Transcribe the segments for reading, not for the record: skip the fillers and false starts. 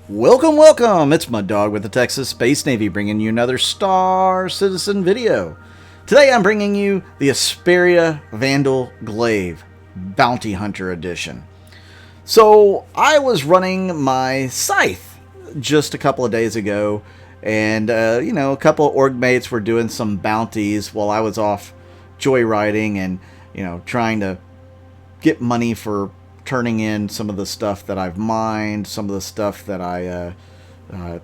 Welcome, welcome! It's my dog with the TexasSpaceNavy bringing you another Star Citizen video. Today I'm bringing you the Esperia Vanduul Glaive Bounty Hunter Edition. So I was running my scythe just a couple of days ago, and a couple of org mates were doing some bounties while I was off joyriding and trying to get money for turning in some of the stuff that I've mined, some of the stuff that I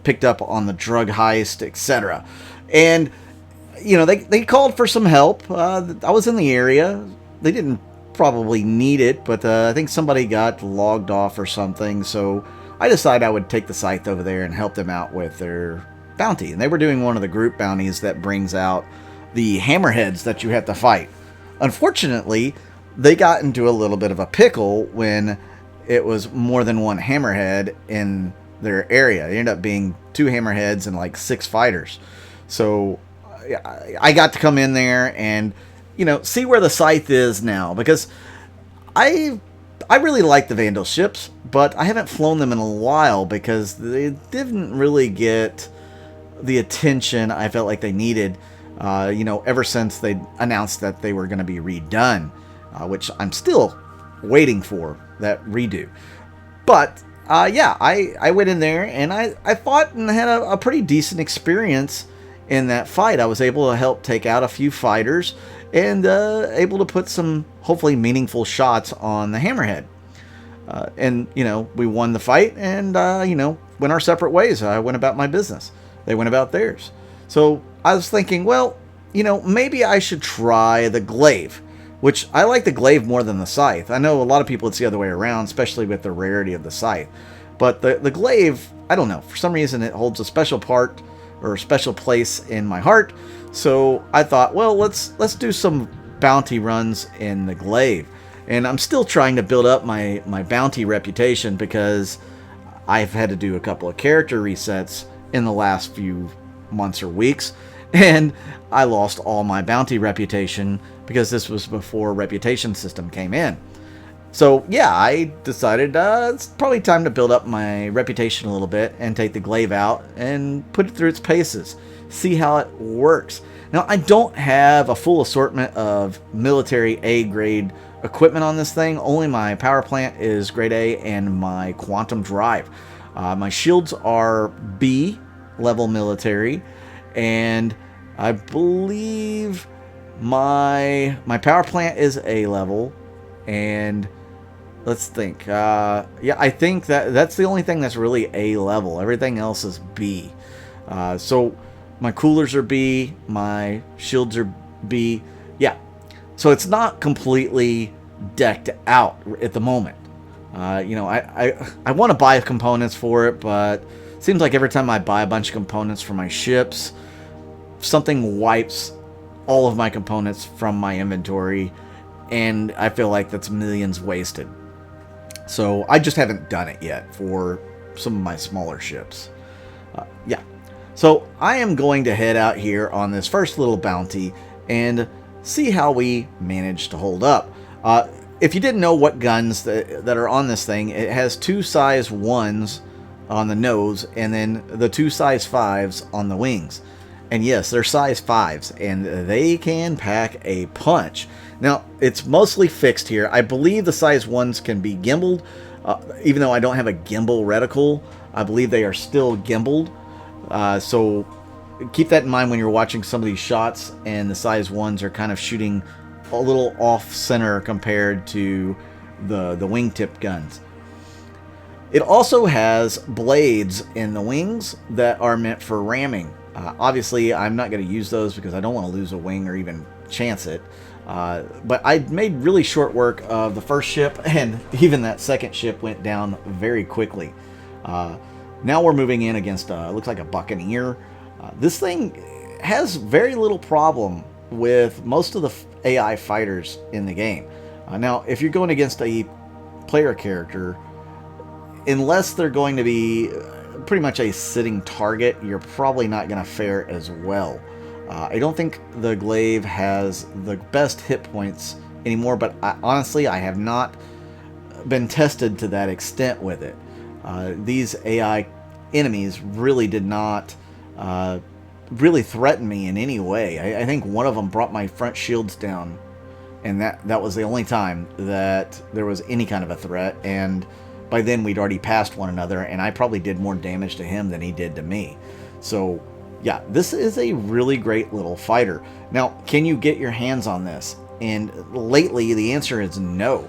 picked up on the drug heist, etc. And they called for some help. I was in the area. They didn't probably need it, but I think somebody got logged off or something, so I decided I would take the scythe over there and help them out with their bounty. And they were doing one of the group bounties that brings out the hammerheads that you have to fight. Unfortunately, they got into a little bit of a pickle when it was more than one hammerhead in their area. It ended up being 2 hammerheads and like 6 fighters. So I got to come in there and see where the scythe is now, because I really like the Vanduul ships, but I haven't flown them in a while because they didn't really get the attention I felt like they needed ever since they announced that they were going to be redone. Which I'm still waiting for that redo. But I went in there and I fought and had a pretty decent experience in that fight. I was able to help take out a few fighters and able to put some hopefully meaningful shots on the hammerhead. And we won the fight and went our separate ways. I went about my business. They went about theirs. So I was thinking, well, maybe I should try the glaive. Which I like the glaive more than the scythe. I know a lot of people it's the other way around, especially with the rarity of the scythe. But the glaive, I don't know, for some reason it holds a special part or a special place in my heart. So I thought, well, let's do some bounty runs in the glaive. And I'm still trying to build up my bounty reputation because I've had to do a couple of character resets in the last few months or weeks. And I lost all my bounty reputation because this was before reputation system came in. So yeah, I decided it's probably time to build up my reputation a little bit and take the glaive out and put it through its paces. See how it works. Now, I don't have a full assortment of military A grade equipment on this thing. Only my power plant is grade A and my quantum drive. My shields are B level military, and I believe my power plant is A level, and let's think. I think that's the only thing that's really A level. Everything else is B. So my coolers are B, my shields are B. Yeah, so it's not completely decked out at the moment. I want to buy components for it, but it seems like every time I buy a bunch of components for my ships, something wipes all of my components from my inventory, and I feel like that's millions wasted. So I just haven't done it yet for some of my smaller ships. So I am going to head out here on this first little bounty and see how we manage to hold up. If you didn't know what guns that are on this thing, it has 2 size 1s on the nose and then the 2 size 5s on the wings. And yes, they're size 5s, and they can pack a punch. Now, it's mostly fixed here. I believe the size 1s can be gimballed. Even though I don't have a gimbal reticle, I believe they are still gimballed. So keep that in mind when you're watching some of these shots, and the size 1s are kind of shooting a little off-center compared to the wingtip guns. It also has blades in the wings that are meant for ramming. Obviously, I'm not going to use those because I don't want to lose a wing or even chance it. But I made really short work of the first ship, and even that second ship went down very quickly. Now we're moving in against, looks like a Buccaneer. This thing has very little problem with most of the AI fighters in the game. Now, if you're going against a player character, unless they're going to be pretty much a sitting target, you're probably not going to fare as well. I don't think the glaive has the best hit points anymore, but honestly, I have not been tested to that extent with it. These AI enemies really did not really threaten me in any way. I think one of them brought my front shields down, and that was the only time that there was any kind of a threat. And by then we'd already passed one another, and I probably did more damage to him than he did to me. So yeah, this is a really great little fighter. Now, can you get your hands on this? And lately the answer is no.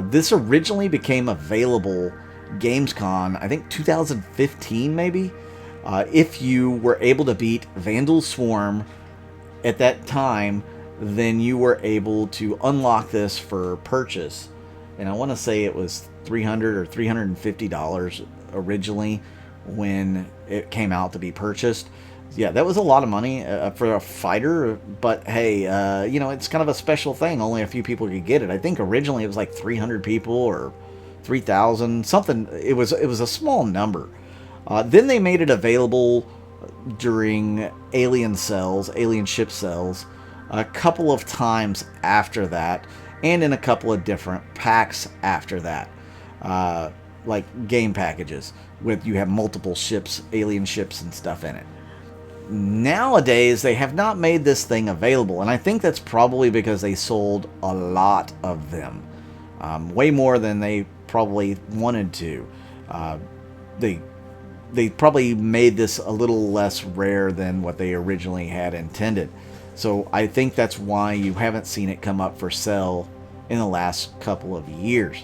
This originally became available Gamescom, I think 2015 maybe. If you were able to beat Vanduul Swarm at that time, then you were able to unlock this for purchase. And I want to say it was $300 or $350 originally when it came out to be purchased. Yeah, that was a lot of money for a fighter, but hey, you know, it's kind of a special thing. Only a few people could get it. I think originally it was like 300 people or 3,000, something. It was a small number. Then they made it available during alien ship sales, a couple of times after that, and in a couple of different packs after that, like game packages with you have multiple ships, alien ships and stuff in it. Nowadays, they have not made this thing available, and I think that's probably because they sold a lot of them, way more than they probably wanted to. They probably made this a little less rare than what they originally had intended. So I think that's why you haven't seen it come up for sale in the last couple of years.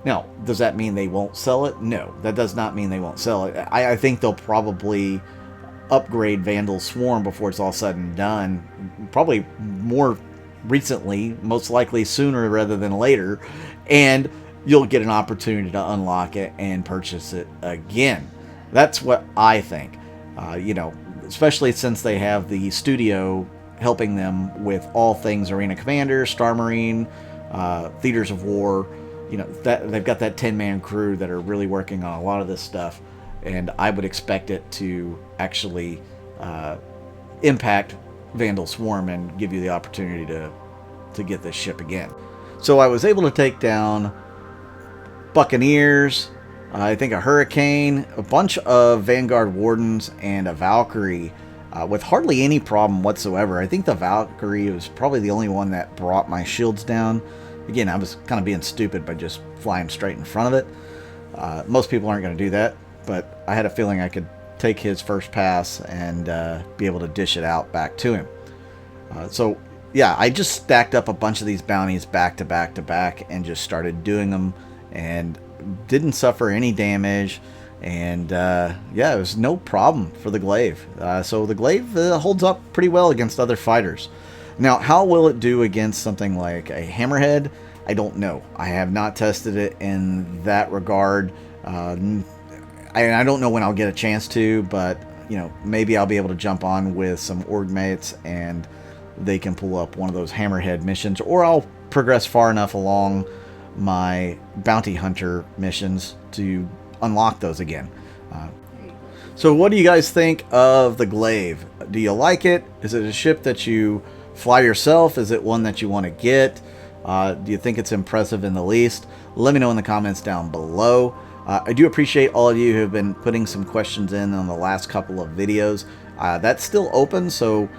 Now, does that mean they won't sell it? No, that does not mean they won't sell it. I think they'll probably upgrade Vanduul Swarm before it's all said and done. Probably more recently, most likely sooner rather than later. And you'll get an opportunity to unlock it and purchase it again. That's what I think. You know, especially since they have the studio helping them with all things Arena Commander, Star Marine, Theaters of War. You know, that they've got that 10-man crew that are really working on a lot of this stuff, and I would expect it to actually impact Vanduul Swarm and give you the opportunity to get this ship again. So I was able to take down Buccaneers, I think a Hurricane, a bunch of Vanguard Wardens, and a Valkyrie with hardly any problem whatsoever. I think the Valkyrie was probably the only one that brought my shields down. Again, I was kind of being stupid by just flying straight in front of it. Most people aren't going to do that, but I had a feeling I could take his first pass and be able to dish it out back to him. So yeah, I just stacked up a bunch of these bounties back to back to back and just started doing them and didn't suffer any damage. And yeah, it was no problem for the Glaive. So the Glaive holds up pretty well against other fighters. Now, how will it do against something like a Hammerhead? I don't know. I have not tested it in that regard. I don't know when I'll get a chance to, but you know, maybe I'll be able to jump on with some org mates and they can pull up one of those Hammerhead missions, or I'll progress far enough along my bounty hunter missions to unlock those again. So what do you guys think of the Glaive? Do you like it? Is it a ship that you fly yourself? Is it one that you want to get? Do you think it's impressive in the least? Let me know in the comments down below. I do appreciate all of you who have been putting some questions in on the last couple of videos. That's still open, so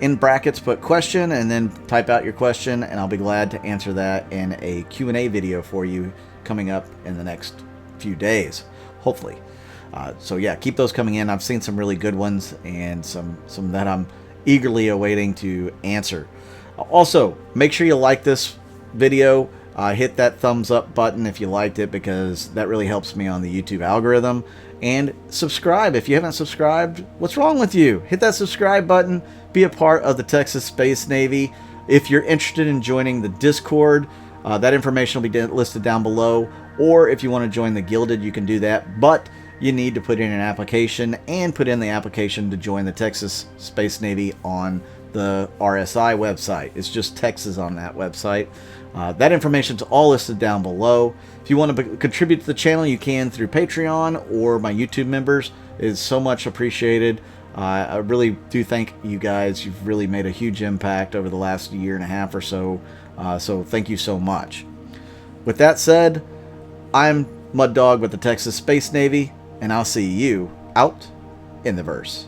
in brackets put question and then type out your question, and I'll be glad to answer that in a Q&A video for you coming up in the next few days, hopefully. So yeah, keep those coming in. I've seen some really good ones and some that I'm eagerly awaiting to answer. Also, make sure you like this video. Hit that thumbs up button if you liked it, because that really helps me on the YouTube algorithm. And subscribe if you haven't subscribed. What's wrong with you? Hit that subscribe button. Be a part of the Texas Space Navy. If you're interested in joining the Discord, that information will be listed down below. Or if you want to join the Gilded, you can do that. But you need to put in an application, and put in the application to join the Texas Space Navy on the RSI website. It's just Texas on that website. That information's all listed down below. If you want to contribute to the channel, you can through Patreon or my YouTube members. It's so much appreciated. I really do thank you guys. You've really made a huge impact over the last year and a half or so. So thank you so much. With that said, I'm Mud Dog with the Texas Space Navy, and I'll see you out in the verse.